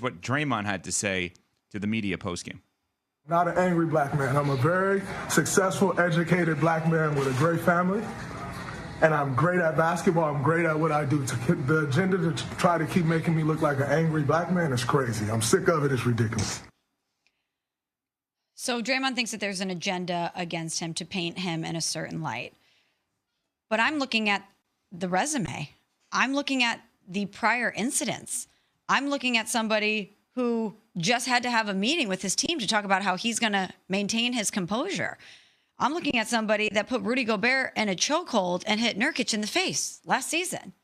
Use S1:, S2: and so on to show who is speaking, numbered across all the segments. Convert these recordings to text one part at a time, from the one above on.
S1: what Draymond had to say to the media postgame.
S2: Not an angry black man. I'm a very successful, educated black man with a great family. And I'm great at basketball. I'm great at what I do. The agenda to try to keep making me look like an angry black man is crazy. I'm sick of it. It's ridiculous.
S3: So Draymond thinks that there's an agenda against him to paint him in a certain light. But I'm looking at the resume. I'm looking at the prior incidents. I'm looking at somebody who just had to have a meeting with his team to talk about how he's going to maintain his composure. I'm looking at somebody that put Rudy Gobert in a chokehold and hit Nurkic in the face last season.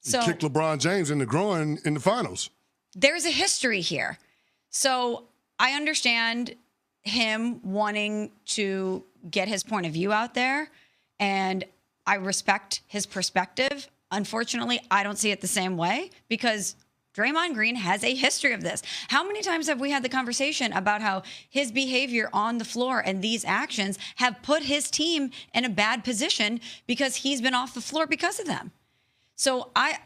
S4: So he kicked LeBron James in the groin in the finals.
S3: There's a history here. So I understand him wanting to get his point of view out there, and I respect his perspective. Unfortunately, I don't see it the same way because Draymond Green has a history of this. How many times have we had the conversation about how his behavior on the floor and these actions have put his team in a bad position because he's been off the floor because of them? So I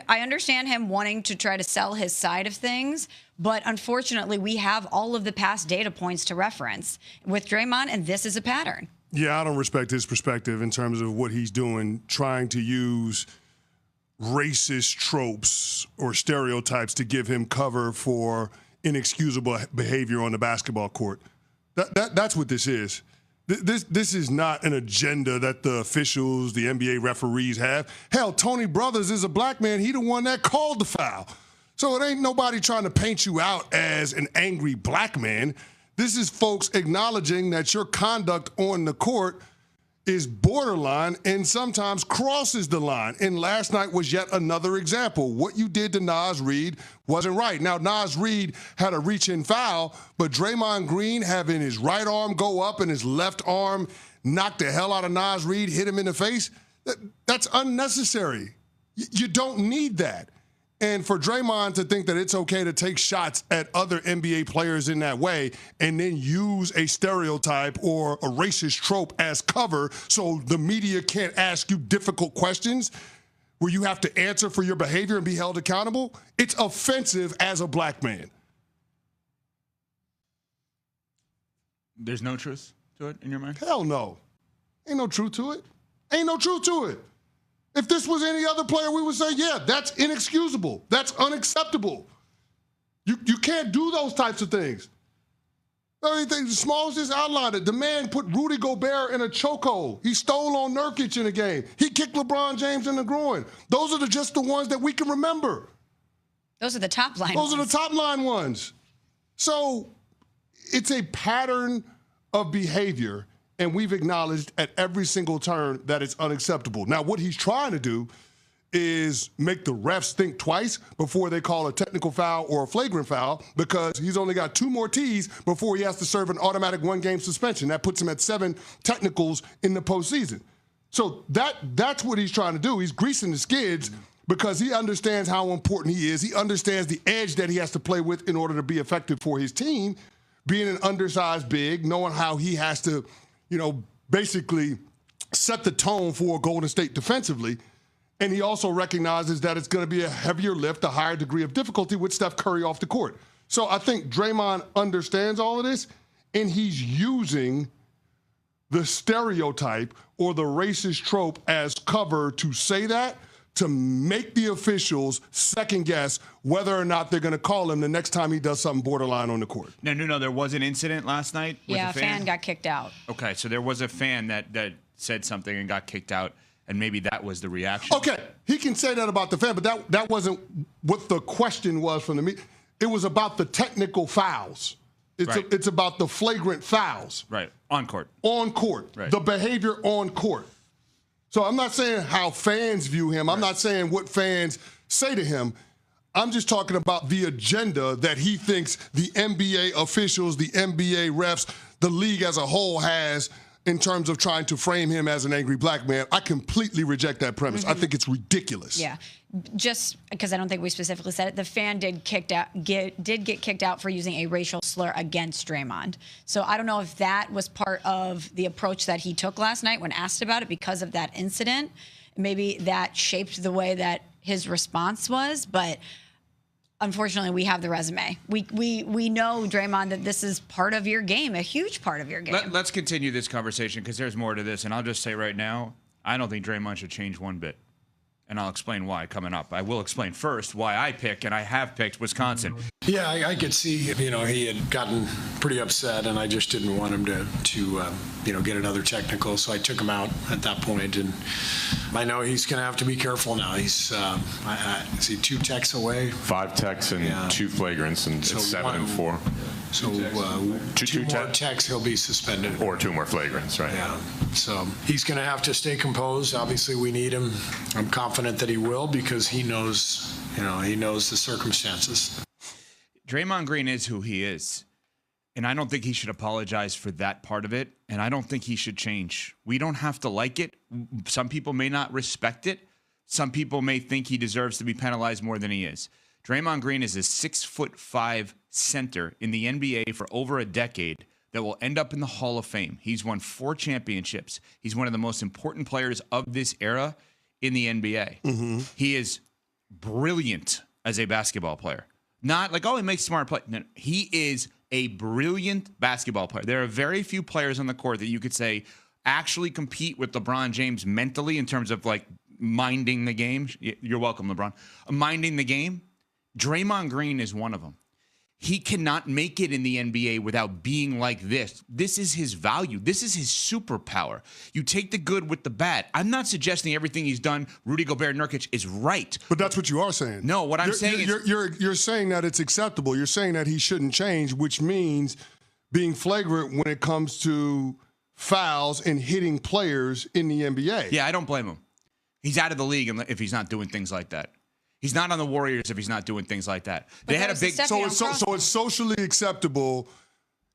S3: understand him wanting to try to sell his side of things, but unfortunately, we have all of the past data points to reference with Draymond, and this is a pattern.
S4: Yeah, I don't respect his perspective in terms of what he's doing, trying to use racist tropes or stereotypes to give him cover for inexcusable behavior on the basketball court. That's what this is. This is not an agenda that the officials, the NBA referees have. Hell, Tony Brothers is a black man. He the one that called the foul. So it ain't nobody trying to paint you out as an angry black man. This is folks acknowledging that your conduct on the court is borderline and sometimes crosses the line. And last night was yet another example. What you did to Naz Reid wasn't right. Now, Naz Reid had a reach-in foul, but Draymond Green having his right arm go up and his left arm knock the hell out of Naz Reid, hit him in the face, that's unnecessary. You don't need that. And for Draymond to think that it's okay to take shots at other NBA players in that way and then use a stereotype or a racist trope as cover so the media can't ask you difficult questions where you have to answer for your behavior and be held accountable, it's offensive as a black man.
S1: There's no truth to it in your mind?
S4: Hell no. Ain't no truth to it. Ain't no truth to it. If this was any other player, we would say, yeah, that's inexcusable. That's unacceptable. You can't do those types of things. Everything, the smallest just outlined it. The man put Rudy Gobert in a chokehold. He stole on Nurkic in a game. He kicked LeBron James in the groin. Those are just the ones that we can remember.
S3: Those are the top line
S4: ones. Those are the top line ones. So it's a pattern of behavior. And we've acknowledged at every single turn that it's unacceptable. Now, what he's trying to do is make the refs think twice before they call a technical foul or a flagrant foul because he's only got 2 more T's before he has to serve an automatic 1-game suspension. That puts him at 7 technicals in the postseason. So that's what he's trying to do. He's greasing the skids because he understands how important he is. He understands the edge that he has to play with in order to be effective for his team, being an undersized big, knowing how he has to basically set the tone for Golden State defensively. And he also recognizes that it's going to be a heavier lift, a higher degree of difficulty with Steph Curry off the court. So I think Draymond understands all of this, and he's using the stereotype or the racist trope as cover to say that, to make the officials second guess whether or not they're going to call him the next time he does something borderline on the court.
S1: No. There was an incident last night with
S3: a
S1: a fan
S3: got kicked out.
S1: Okay, so there was a fan that said something and got kicked out, and maybe that was the reaction.
S4: Okay, he can say that about the fan, but that wasn't what the question was from the media. It was about the technical fouls. It's about the flagrant fouls.
S1: Right, on court.
S4: On court, right. The behavior on court. So I'm not saying how fans view him. I'm not saying what fans say to him. I'm just talking about the agenda that he thinks the NBA officials, the NBA refs, the league as a whole has in terms of trying to frame him as an angry black man. I completely reject that premise. I think it's ridiculous.
S3: Yeah. Just because I don't think we specifically said it, the fan did get kicked out for using a racial slur against Draymond. So I don't know if that was part of the approach that he took last night when asked about it because of that incident. Maybe that shaped the way that his response was. But unfortunately, we have the resume. We know, Draymond, that this is part of your game, a huge part of your game.
S1: Let's continue this conversation because there's more to this. And I'll just say right now, I don't think Draymond should change one bit. And I'll explain why coming up. I will explain first why I pick, and I have picked Wisconsin.
S5: Yeah, I could see, he had gotten pretty upset, and I just didn't want him to get another technical, so I took him out at that point. And I know he's going to have to be careful now. He's, is he 2 techs away?
S6: 5 techs and 2 flagrants, and
S5: So
S6: it's 7 and 4.
S5: So two more techs, he'll be suspended.
S6: Or 2 more flagrants, right?
S5: Yeah, so he's going to have to stay composed. Obviously, we need him. I'm confident that he will because he knows, he knows the circumstances.
S1: Draymond Green is who he is. And I don't think he should apologize for that part of it. And I don't think he should change. We don't have to like it. Some people may not respect it. Some people may think he deserves to be penalized more than he is. Draymond Green is a 6'5" center in the NBA for over a decade that will end up in the Hall of Fame. He's won 4 championships. He's one of the most important players of this era in the NBA. Mm-hmm. He is brilliant as a basketball player. Not like, he makes smart plays. No, he is a brilliant basketball player. There are very few players on the court that you could say actually compete with LeBron James mentally in terms of like minding the game. You're welcome, LeBron. Minding the game. Draymond Green is one of them. He cannot make it in the NBA without being like this. This is his value. This is his superpower. You take the good with the bad. I'm not suggesting everything he's done, Rudy Gobert, Nurkic, is right.
S4: But that's what you are saying.
S1: No, what I'm saying is...
S4: You're saying that it's acceptable. You're saying that he shouldn't change, which means being flagrant when it comes to fouls and hitting players in the NBA.
S1: Yeah, I don't blame him. He's out of the league if he's not doing things like that. He's not on the Warriors if he's not doing things like that.
S3: But
S1: they had a big...
S4: So it's socially acceptable.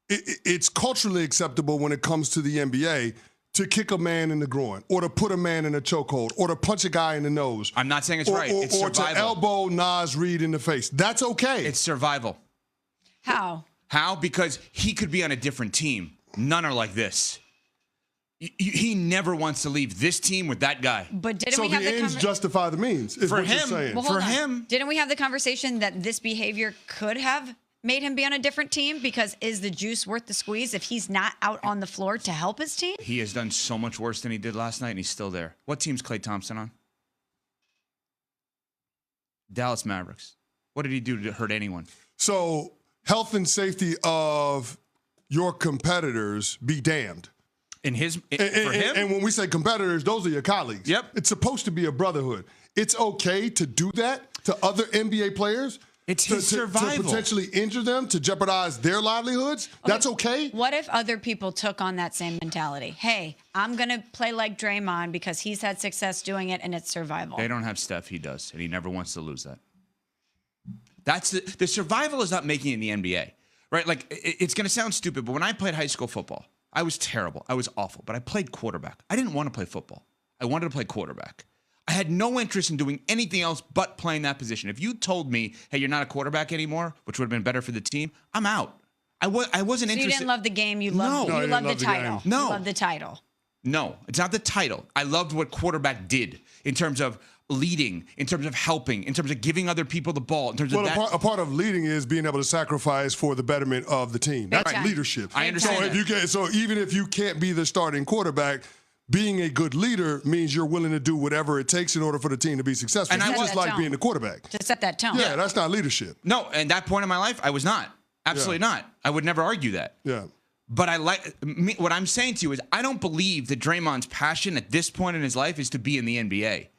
S4: It's culturally acceptable when it comes to the NBA to kick a man in the groin or to put a man in a chokehold or to punch a guy in the nose.
S1: I'm not saying it's right. It's survival.
S4: Or to elbow Nas Reed in the face. That's okay.
S1: It's survival.
S3: How?
S1: How? Because he could be on a different team. None are like this. He never wants to leave this team with that guy.
S3: But didn't
S4: so
S3: we have
S4: the ends justify the means? Is
S1: for
S4: what
S1: him,
S4: you're saying.
S3: Well,
S1: for him,
S3: didn't we have the conversation that this behavior could have made him be on a different team? Because is the juice worth the squeeze if he's not out on the floor to help his team?
S1: He has done so much worse than he did last night, and he's still there. What team's Klay Thompson on? Dallas Mavericks. What did he do to hurt anyone?
S4: So health and safety of your competitors be damned.
S1: For him?
S4: And when we say competitors, those are your colleagues.
S1: Yep.
S4: It's supposed to be a brotherhood. It's okay to do that to other NBA players.
S1: It's his survival.
S4: To potentially injure them, to jeopardize their livelihoods. Okay. That's okay.
S3: What if other people took on that same mentality? Hey, I'm going to play like Draymond because he's had success doing it and it's survival.
S1: They don't have Steph. He does. And he never wants to lose that. That's the survival is not making it in the NBA, right? Like, it's going to sound stupid, but when I played high school football, I was terrible. I was awful, but I played quarterback. I didn't want to play football. I wanted to play quarterback. I had no interest in doing anything else but playing that position. If you told me, hey, you're not a quarterback anymore, which would have been better for the team, I'm out. I wasn't interested.
S3: You didn't love the game. You loved the title.
S1: No.
S3: You loved the title.
S1: No, it's not the title. I loved what quarterback did in terms of leading, in terms of helping, in terms of giving other people the ball. In terms of
S4: a part of leading is being able to sacrifice for the betterment of the team. That's leadership.
S1: I understand.
S4: So even if you can't be the starting quarterback, being a good leader means you're willing to do whatever it takes in order for the team to be successful.
S1: And I
S4: just like being the quarterback.
S3: To set that tone.
S4: Yeah, that's not leadership.
S1: No, at that point in my life, I was not. Absolutely not. I would never argue that.
S4: Yeah.
S1: But what I'm saying to you is I don't believe that Draymond's passion at this point in his life is to be in the NBA.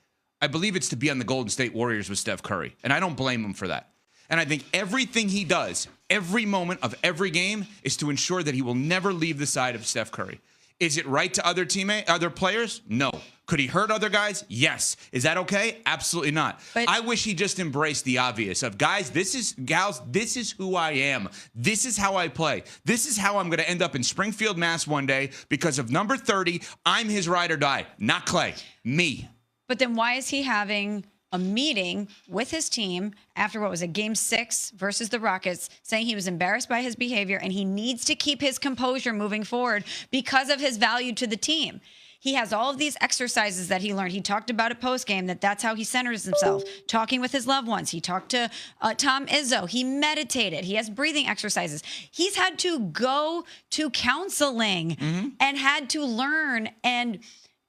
S1: I believe it's to be on the Golden State Warriors with Steph Curry. And I don't blame him for that. And I think everything he does, every moment of every game, is to ensure that he will never leave the side of Steph Curry. Is it right to other players? No. Could he hurt other guys? Yes. Is that okay? Absolutely not. But I wish he just embraced the obvious of, guys, this is who I am. This is how I play. This is how I'm going to end up in Springfield, Mass one day because of number 30. I'm his ride or die, not Klay. Me.
S3: But then why is he having a meeting with his team after what was a game 6 versus the Rockets, saying he was embarrassed by his behavior and he needs to keep his composure moving forward because of his value to the team? He has all of these exercises that he learned. He talked about it post-game, that's how he centers himself, talking with his loved ones. He talked to Tom Izzo. He meditated. He has breathing exercises. He's had to go to counseling and had to learn and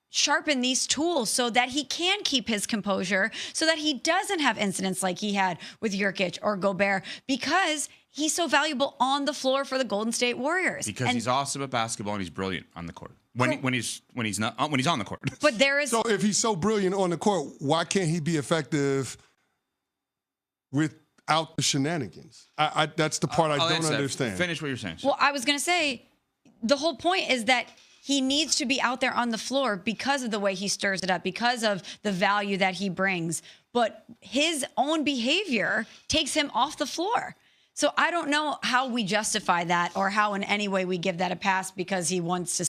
S3: sharpen these tools so that he can keep his composure, so that he doesn't have incidents like he had with Jokic or Gobert, because he's so valuable on the floor for the Golden State Warriors.
S1: Because he's awesome at basketball and he's brilliant on the court. When he's on the court.
S3: But there is
S4: So if he's so brilliant on the court, why can't he be effective without the shenanigans? That's the part I don't understand.
S1: Finish what you're saying.
S3: Well, I was going to say the whole point is that he needs to be out there on the floor because of the way he stirs it up, because of the value that he brings. But his own behavior takes him off the floor. So I don't know how we justify that or how in any way we give that a pass because he wants to